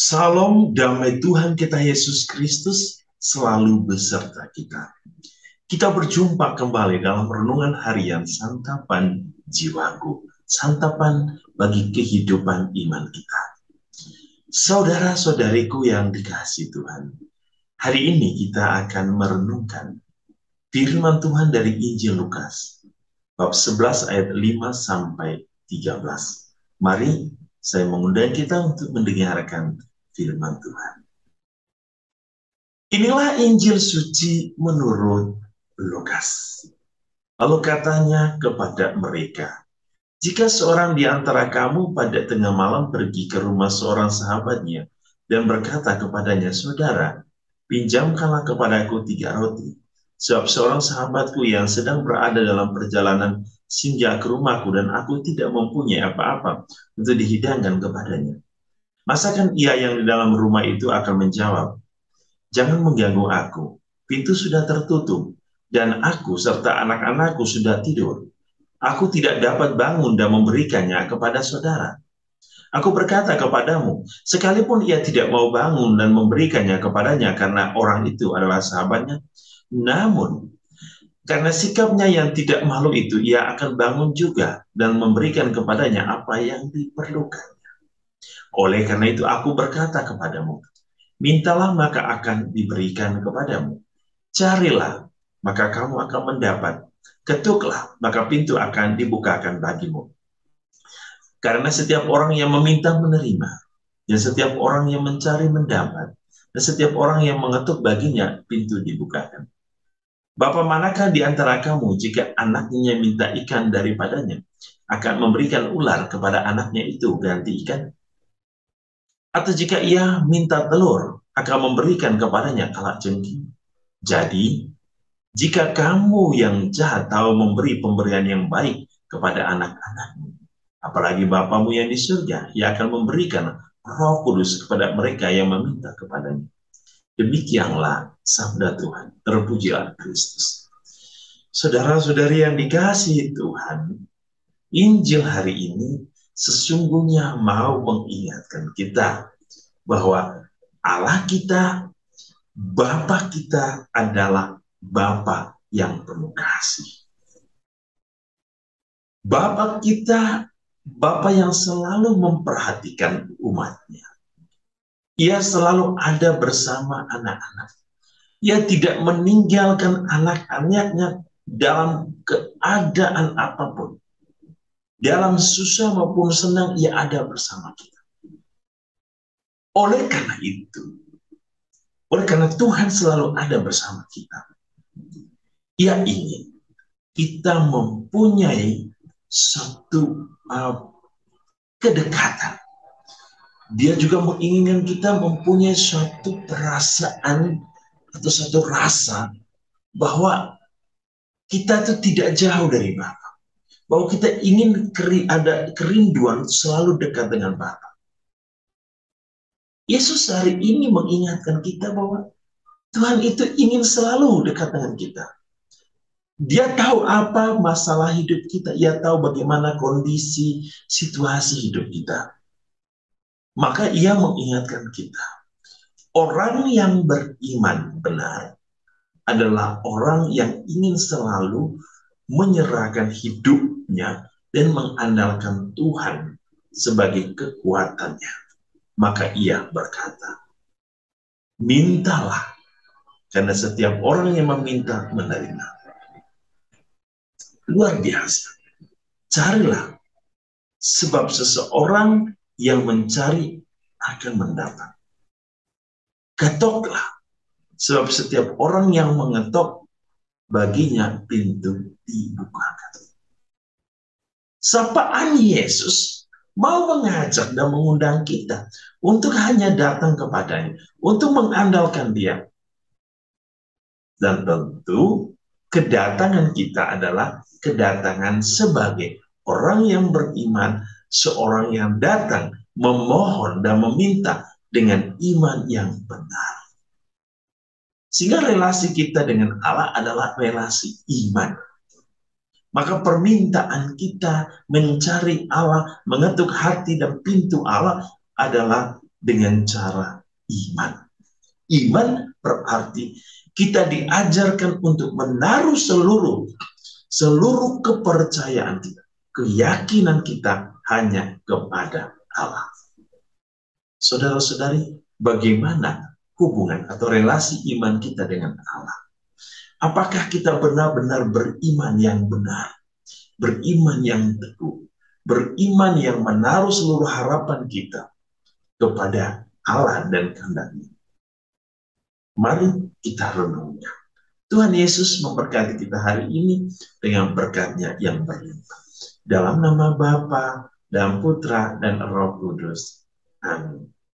Salam damai Tuhan kita Yesus Kristus selalu beserta kita. Kita berjumpa kembali dalam renungan harian santapan jiwaku, santapan bagi kehidupan iman kita. Saudara-saudariku yang dikasihi Tuhan, hari ini kita akan merenungkan firman Tuhan dari Injil Lukas, bab 11 ayat 5 sampai 13. Mari saya mengundang kita untuk mendengarkan firman Tuhan. Inilah Injil suci menurut Lukas. Lalu katanya kepada mereka, jika seorang di antara kamu pada tengah malam pergi ke rumah seorang sahabatnya dan berkata kepadanya, saudara, pinjamkanlah kepadaku 3 roti, sebab seorang sahabatku yang sedang berada dalam perjalanan singgah ke rumahku dan aku tidak mempunyai apa-apa untuk dihidangkan kepadanya. Masakan ia yang di dalam rumah itu akan menjawab, jangan mengganggu aku, pintu sudah tertutup, dan aku serta anak-anakku sudah tidur. Aku tidak dapat bangun dan memberikannya kepada saudara. Aku berkata kepadamu, sekalipun ia tidak mau bangun dan memberikannya kepadanya karena orang itu adalah sahabatnya, namun karena sikapnya yang tidak malu itu, ia akan bangun juga dan memberikan kepadanya apa yang diperlukan. Oleh karena itu aku berkata kepadamu, mintalah maka akan diberikan kepadamu. Carilah maka kamu akan mendapat. Ketuklah maka pintu akan dibukakan bagimu. Karena setiap orang yang meminta menerima, dan setiap orang yang mencari mendapat, dan setiap orang yang mengetuk baginya pintu dibukakan. Bapa manakah di antara kamu jika anaknya minta ikan daripadanya, akan memberikan ular kepada anaknya itu ganti ikan? Atau jika ia minta telur, akan memberikan kepadanya kalajengking? Jadi, jika kamu yang jahat tahu memberi pemberian yang baik kepada anak-anakmu, apalagi Bapamu yang di surga, ia akan memberikan Roh Kudus kepada mereka yang meminta kepadanya. Demikianlah sabda Tuhan. Terpujilah Kristus. Saudara-saudari yang dikasihi Tuhan, Injil hari ini sesungguhnya mau mengingatkan kita bahwa Allah kita, Bapa kita adalah Bapa yang penuh kasih. Bapa kita, Bapa yang selalu memperhatikan umatnya. Ia selalu ada bersama anak-anak. Ia tidak meninggalkan anak-anaknya dalam keadaan apapun. Dalam susah maupun senang, ia ada bersama kita. Oleh karena Tuhan selalu ada bersama kita, ia ingin kita mempunyai satu kedekatan. Dia juga menginginkan kita mempunyai suatu perasaan atau satu rasa bahwa kita itu tidak jauh dari Bapa. Bahwa kita ingin ada kerinduan selalu dekat dengan Bapa. Yesus hari ini mengingatkan kita bahwa Tuhan itu ingin selalu dekat dengan kita. Dia tahu apa masalah hidup kita. Ia tahu bagaimana kondisi, situasi hidup kita. Maka ia mengingatkan kita. Orang yang beriman benar adalah orang yang ingin selalu menyerahkan hidupnya dan mengandalkan Tuhan sebagai kekuatannya. Maka ia berkata, mintalah, karena setiap orang yang meminta menerima. Luar biasa. Carilah, sebab seseorang yang mencari akan mendapat. Ketoklah, sebab setiap orang yang mengetok, baginya pintu dibukakan. Sapaan Yesus mau mengajak dan mengundang kita untuk hanya datang kepadanya, untuk mengandalkan Dia. Dan tentu kedatangan kita adalah kedatangan sebagai orang yang beriman, seorang yang datang memohon dan meminta dengan iman yang benar. Sehingga relasi kita dengan Allah adalah relasi iman. Maka permintaan kita mencari Allah, mengetuk hati dan pintu Allah adalah dengan cara iman. Iman berarti kita diajarkan untuk menaruh seluruh kepercayaan kita, keyakinan kita hanya kepada Allah. Saudara-saudari, bagaimana hubungan atau relasi iman kita dengan Allah? Apakah kita benar-benar beriman yang benar, beriman yang teguh, beriman yang menaruh seluruh harapan kita kepada Allah dan kehendak-Nya? Mari kita renungkan. Tuhan Yesus memberkati kita hari ini dengan berkat-Nya yang berlimpah. Dalam nama Bapa dan Putra dan Roh Kudus. Amin.